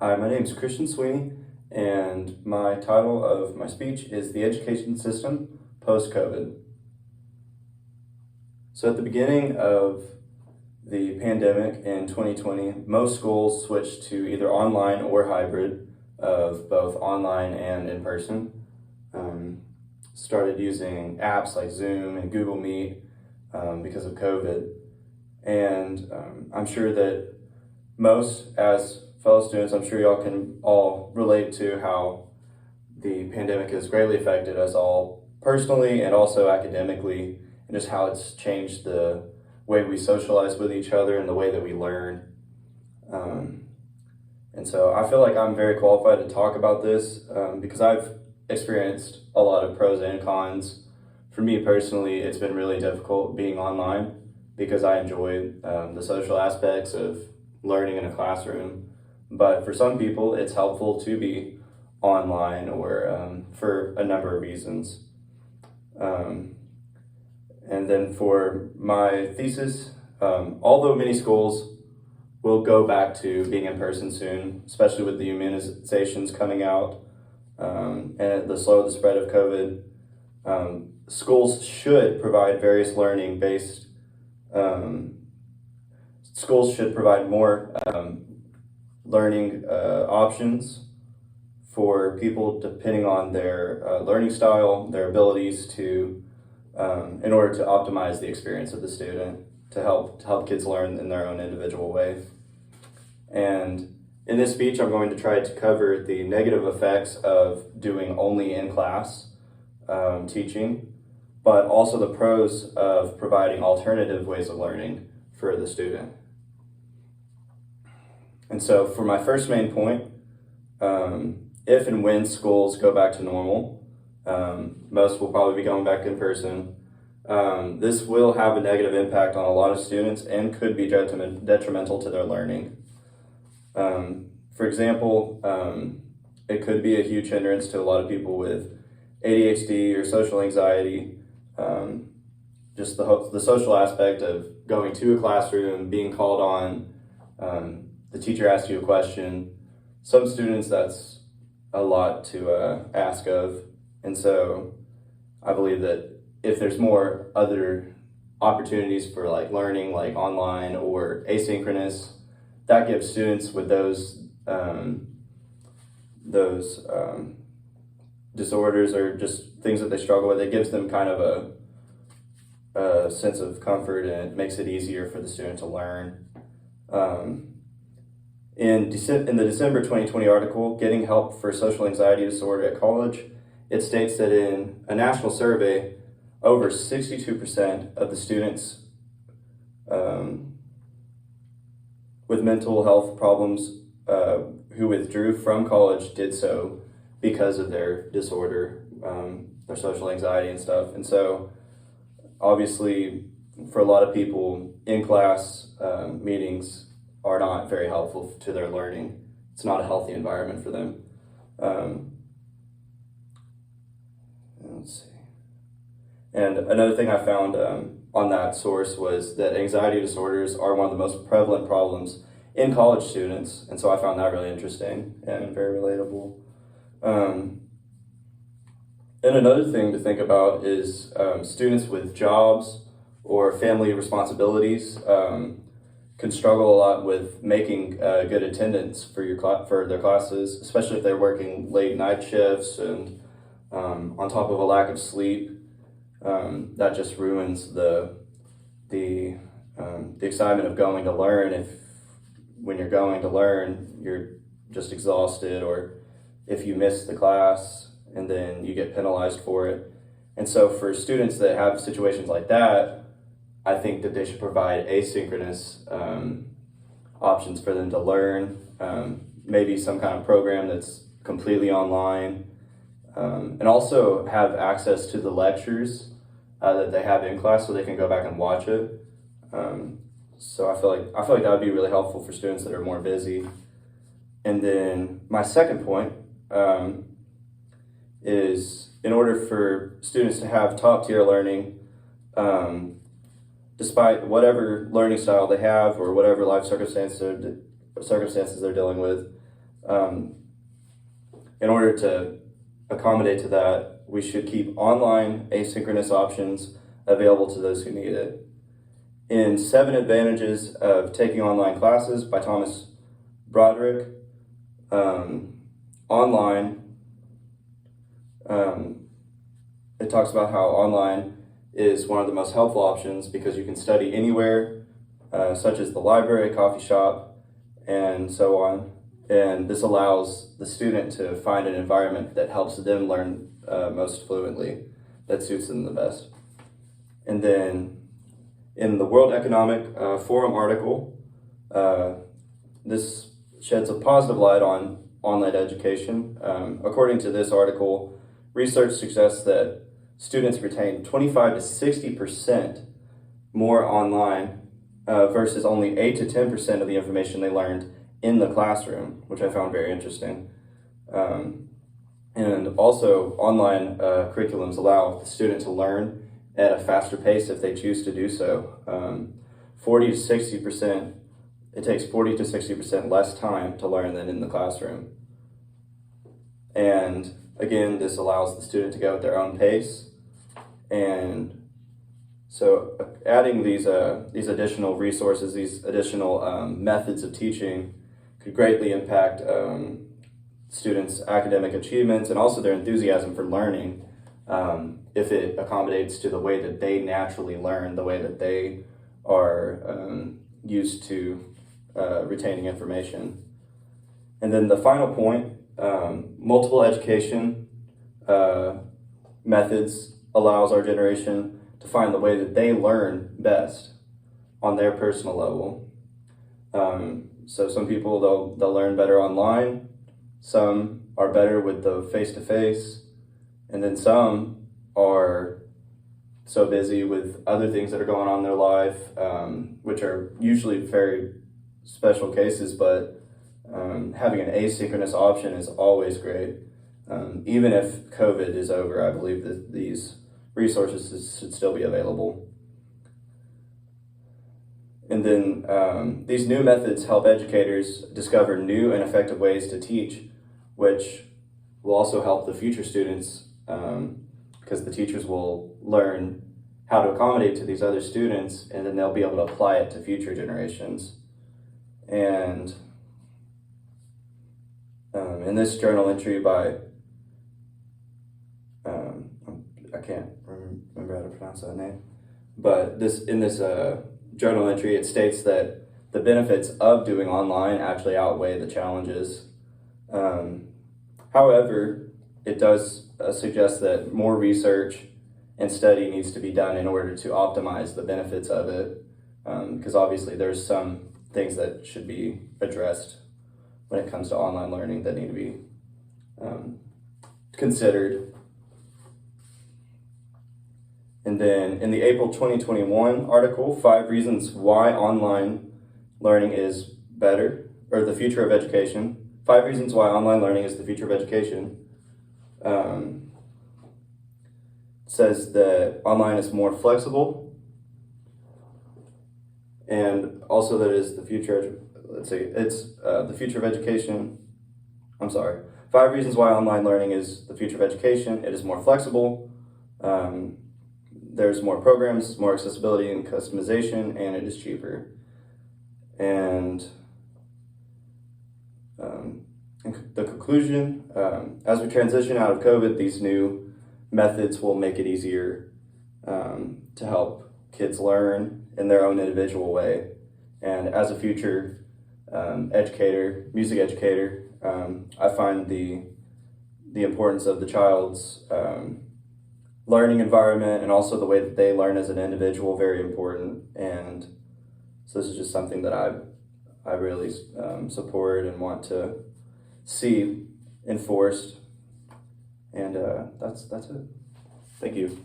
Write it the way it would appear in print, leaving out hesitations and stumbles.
Hi, my name is Christian Sweeney, and my title of my speech is The Education System Post-COVID. So at the beginning of the pandemic in 2020, most schools switched to either online or hybrid of both online and in person. Started using apps like Zoom and Google Meet because of COVID. And I'm sure that most, as fellow students, I'm sure y'all can all relate to how the pandemic has greatly affected us all personally and also academically, and just how it's changed the way we socialize with each other and the way that we learn. And so I feel like I'm very qualified to talk about this because I've experienced a lot of pros and cons. For me personally, it's been really difficult being online because I enjoyed the social aspects of learning in a classroom. But for some people, it's helpful to be online or for a number of reasons. And then for my thesis, although many schools will go back to being in person soon, especially with the immunizations coming out and the spread of COVID, schools should provide various learning-based schools should provide more learning options for people depending on their learning style, their abilities to, in order to optimize the experience of the student, to help kids learn in their own individual way. And in this speech, I'm going to try to cover the negative effects of doing only in-class teaching, but also the pros of providing alternative ways of learning for the student. And so for my first main point, if and when schools go back to normal, most will probably be going back in person, this will have a negative impact on a lot of students and could be detrimental to their learning. For example, it could be a huge hindrance to a lot of people with ADHD or social anxiety, just the social aspect of going to a classroom, being called on, the teacher asks you a question. Some students, that's a lot to ask of. And so I believe that if there's more other opportunities for like learning, like online or asynchronous, that gives students with those disorders or just things that they struggle with, it gives them kind of a sense of comfort, and it makes it easier for the student to learn. In the December 2020 article, Getting Help for Social Anxiety Disorder at College, it states that in a national survey, over 62% of the students with mental health problems who withdrew from college did so because of their disorder, their social anxiety and stuff. And so obviously for a lot of people, in-class meetings are not very helpful to their learning. It's not a healthy environment for them. Let's see. And another thing I found on that source was that anxiety disorders are one of the most prevalent problems in college students, and so I found that really interesting and very relatable. And another thing to think about is students with jobs or family responsibilities can struggle a lot with making good attendance for their classes, especially if they're working late night shifts and on top of a lack of sleep. That just ruins the excitement of going to learn. If when you're going to learn, you're just exhausted, or if you miss the class and then you get penalized for it. And so for students that have situations like that, I think that they should provide asynchronous options for them to learn, maybe some kind of program that's completely online, and also have access to the lectures that they have in class so they can go back and watch it. So I feel like that would be really helpful for students that are more busy. And then my second point is, in order for students to have top-tier learning, despite whatever learning style they have or whatever life circumstances they're dealing with, In order to accommodate to that, we should keep online asynchronous options available to those who need it. In 7 Advantages of Taking Online Classes by Thomas Broderick, it talks about how online is one of the most helpful options because you can study anywhere, such as the library, coffee shop, and so on. And this allows the student to find an environment that helps them learn most fluently, that suits them the best. And then in the World Economic Forum article, this sheds a positive light on online education. According to this article, research suggests that students retain 25 to 60% more online versus only 8 to 10% of the information they learned in the classroom, which I found very interesting. And also, online curriculums allow the student to learn at a faster pace if they choose to do so. 40 to 60%, it takes 40 to 60% less time to learn than in the classroom. And again, this allows the student to go at their own pace. And so adding these additional resources, these additional methods of teaching could greatly impact students' academic achievements and also their enthusiasm for learning if it accommodates to the way that they naturally learn, the way that they are used to retaining information. And then the final point, multiple education methods allows our generation to find the way that they learn best on their personal level. So some people, they'll learn better online, some are better with the face-to-face, and then some are so busy with other things that are going on in their life, which are usually very special cases, but having an asynchronous option is always great. Even if COVID is over, I believe that these resources should still be available. And then these new methods help educators discover new and effective ways to teach, which will also help the future students because the teachers will learn how to accommodate to these other students, and then they'll be able to apply it to future generations. And in this journal entry by, I can't remember how to pronounce that name, but in this journal entry, it states that the benefits of doing online actually outweigh the challenges. However, it does suggest that more research and study needs to be done in order to optimize the benefits of it, because obviously there's some things that should be addressed when it comes to online learning that need to be considered. And then in the April 2021 article, 5 Reasons Why Online Learning is Better, or the Future of Education, 5 Reasons Why Online Learning is the Future of Education, says that online is more flexible, and also that is the future, the future of education. 5 Reasons Why Online Learning is the Future of Education. It is more flexible. There's more programs, more accessibility and customization, and it is cheaper. And in the conclusion, as we transition out of COVID, these new methods will make it easier to help kids learn in their own individual way. And as a future music educator, I find the importance of the child's learning environment and also the way that they learn as an individual very important. And so this is just something that I really support and want to see enforced. And that's it. Thank you.